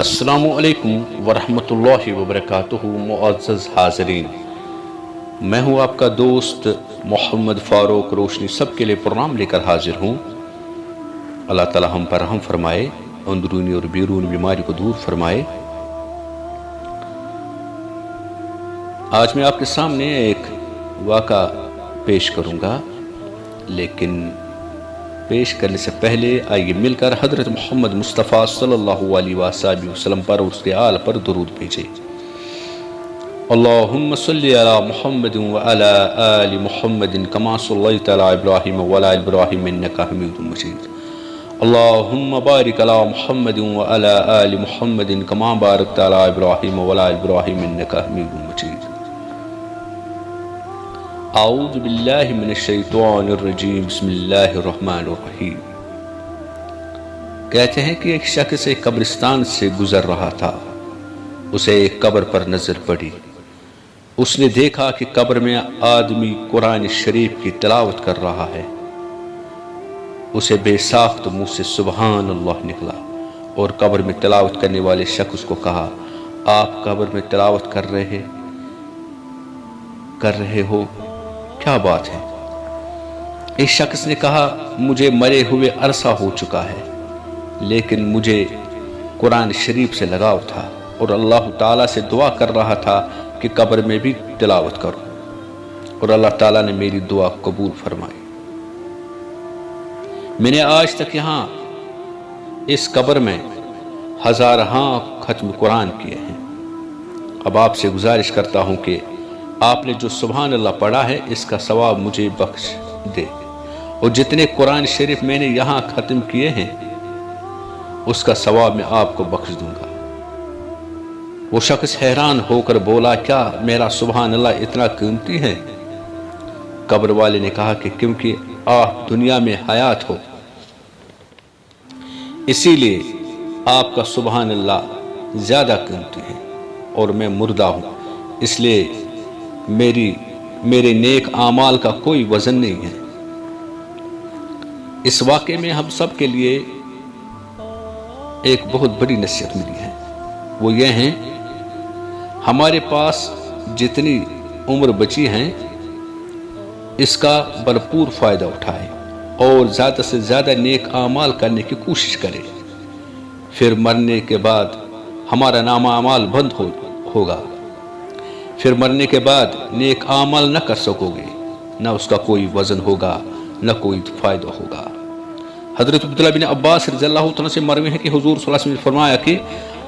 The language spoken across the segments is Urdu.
السلام علیکم ورحمۃ اللہ وبرکاتہ۔ معزز حاضرین، میں ہوں آپ کا دوست محمد فاروق روشنی، سب کے لیے پروگرام لے کر حاضر ہوں۔ اللہ تعالی ہم پر رحم فرمائے، اندرونی اور بیرونی بیماری کو دور فرمائے۔ آج میں آپ کے سامنے ایک واقعہ پیش کروں گا، لیکن پیش کرنے سے پہلے آئیے مل کر حضرت محمد مصطفیٰ صلی اللہ علیہ وآلہ وسلم پر اور اس کے آل پر درود بھیجیں۔ اللہم صلی علی محمد وعلی آل محمد کما صلیت علی ابراہیم وعلی ابراہیم انکا حمید مجید۔ اللہم بارک علی محمد وعلی آل محمد کما بارکت علی ابراہیم وعلی ابراہیم انکا حمید مجید۔ اعوذ باللہ من الشیطان الرجیم، بسم اللہ الرحمن الرحیم۔ کہتے ہیں کہ ایک شخص ایک قبرستان سے گزر رہا تھا، اسے ایک قبر پر نظر پڑی۔ اس نے دیکھا کہ قبر میں آدمی قرآن شریف کی تلاوت کر رہا ہے۔ اسے بے ساخت منہ سے سبحان اللہ نکلا اور قبر میں تلاوت کرنے والے شخص کو کہا، آپ قبر میں تلاوت کر رہے ہو، کیا بات ہے؟ اس شخص نے کہا، مجھے مرے ہوئے عرصہ ہو چکا ہے، لیکن مجھے قرآن شریف سے لگاؤ تھا اور اللہ تعالیٰ سے دعا کر رہا تھا کہ قبر میں بھی تلاوت کروں، اور اللہ تعالیٰ نے میری دعا قبول فرمائی۔ میں نے آج تک یہاں اس قبر میں ہزارہاں ختم قرآن کیے ہیں۔ اب آپ سے گزارش کرتا ہوں کہ آپ نے جو سبحان اللہ پڑھا ہے، اس کا ثواب مجھے بخش دے، اور جتنے قرآن شریف میں نے یہاں ختم کیے ہیں اس کا ثواب میں آپ کو بخش دوں گا۔ وہ شخص حیران ہو کر بولا، کیا میرا سبحان اللہ اتنا قیمتی ہے؟ قبر والے نے کہا کہ کیونکہ آپ دنیا میں حیات ہو، اسی لیے آپ کا سبحان اللہ زیادہ قیمتی ہے، اور میں مردہ ہوں، اس لیے میرے نیک اعمال کا کوئی وزن نہیں ہے۔ اس واقعے میں ہم سب کے لیے ایک بہت بڑی نصیحت ملی ہے، وہ یہ ہے، ہمارے پاس جتنی عمر بچی ہیں اس کا بھرپور فائدہ اٹھائے اور زیادہ سے زیادہ نیک اعمال کرنے کی کوشش کرے۔ پھر مرنے کے بعد ہمارا نامہ اعمال بند ہوگا، پھر مرنے کے بعد نیک اعمال نہ کر سکو گے، نہ اس کا کوئی وزن ہوگا، نہ کوئی فائدہ ہوگا۔ حضرت عبداللہ بن عباس رضی اللہ عنہ سے مروی ہے کہ حضور صلی اللہ علیہ وسلم نے فرمایا کہ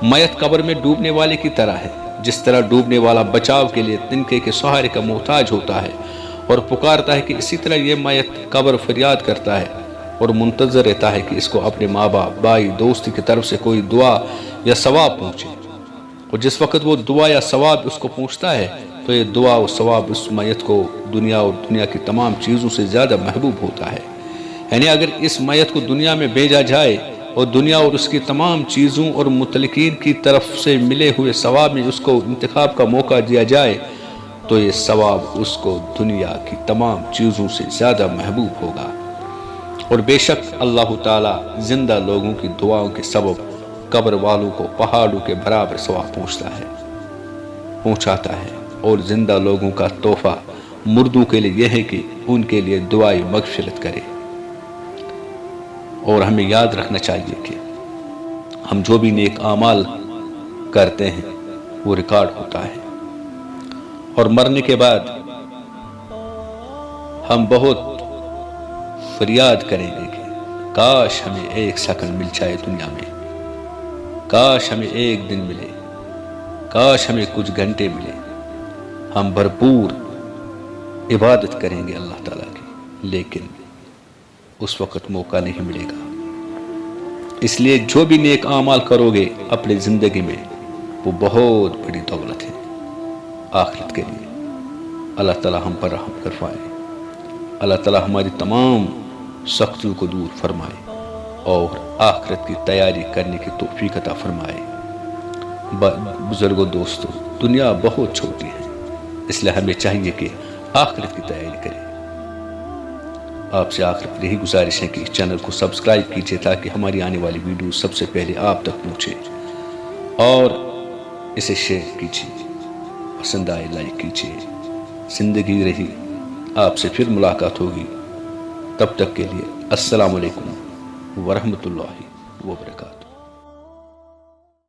میت قبر میں ڈوبنے والے کی طرح ہے، جس طرح ڈوبنے والا بچاؤ کے لیے تنکے کے سہارے کا محتاج ہوتا ہے اور پکارتا ہے، کہ اسی طرح یہ میت قبر فریاد کرتا ہے اور منتظر رہتا ہے کہ اس کو اپنے ماں باپ، بھائی، دوست کی طرف سے کوئی دعا یا ثواب پہنچے، اور جس وقت وہ دعا یا ثواب اس کو پہنچتا ہے تو یہ دعا و ثواب اس میت کو دنیا اور دنیا کی تمام چیزوں سے زیادہ محبوب ہوتا ہے۔ یعنی اگر اس میت کو دنیا میں بھیجا جائے اور دنیا اور اس کی تمام چیزوں اور متعلقین کی طرف سے ملے ہوئے ثواب میں اس کو انتخاب کا موقع دیا جائے تو یہ ثواب اس کو دنیا کی تمام چیزوں سے زیادہ محبوب ہوگا۔ اور بے شک اللہ تعالیٰ زندہ لوگوں کی دعاؤں کے سبب قبر والوں کو پہاڑوں کے برابر ثواب پہنچاتا ہے، اور زندہ لوگوں کا تحفہ مردوں کے لیے یہ ہے کہ ان کے لیے دعائیں مغفرت کرے۔ اور ہمیں یاد رکھنا چاہیے کہ ہم جو بھی نیک اعمال کرتے ہیں وہ ریکارڈ ہوتا ہے، اور مرنے کے بعد ہم بہت فریاد کریں گے کہ کاش ہمیں ایک سیکنڈ مل جائے دنیا میں، کاش ہمیں ایک دن ملے، کاش ہمیں کچھ گھنٹے ملے، ہم بھرپور عبادت کریں گے اللہ تعالیٰ کی، لیکن اس وقت موقع نہیں ملے گا۔ اس لیے جو بھی نیک اعمال کرو گے اپنی زندگی میں، وہ بہت بڑی دولت ہے آخرت کے لیے۔ اللہ تعالیٰ ہم پر رحم فرمائے، اللہ تعالیٰ ہماری تمام سختیوں کو دور فرمائے اور آخرت کی تیاری کرنے کی توفیق عطا فرمائے۔ بزرگوں، دوستوں، دنیا بہت چھوٹی ہے، اس لیے ہمیں چاہیے کہ آخرت کی تیاری کریں۔ آپ سے آخر پر یہی گزارش ہے کہ اس چینل کو سبسکرائب کیجیے تاکہ ہماری آنے والی ویڈیو سب سے پہلے آپ تک پہنچے۔ اور اسے شیئر کیجیے، پسند آئے لائک کیجیے۔ زندگی رہی آپ سے پھر ملاقات ہوگی، تب تک کے لیے السلام علیکم ورحمۃ اللہ وبرکاتہ۔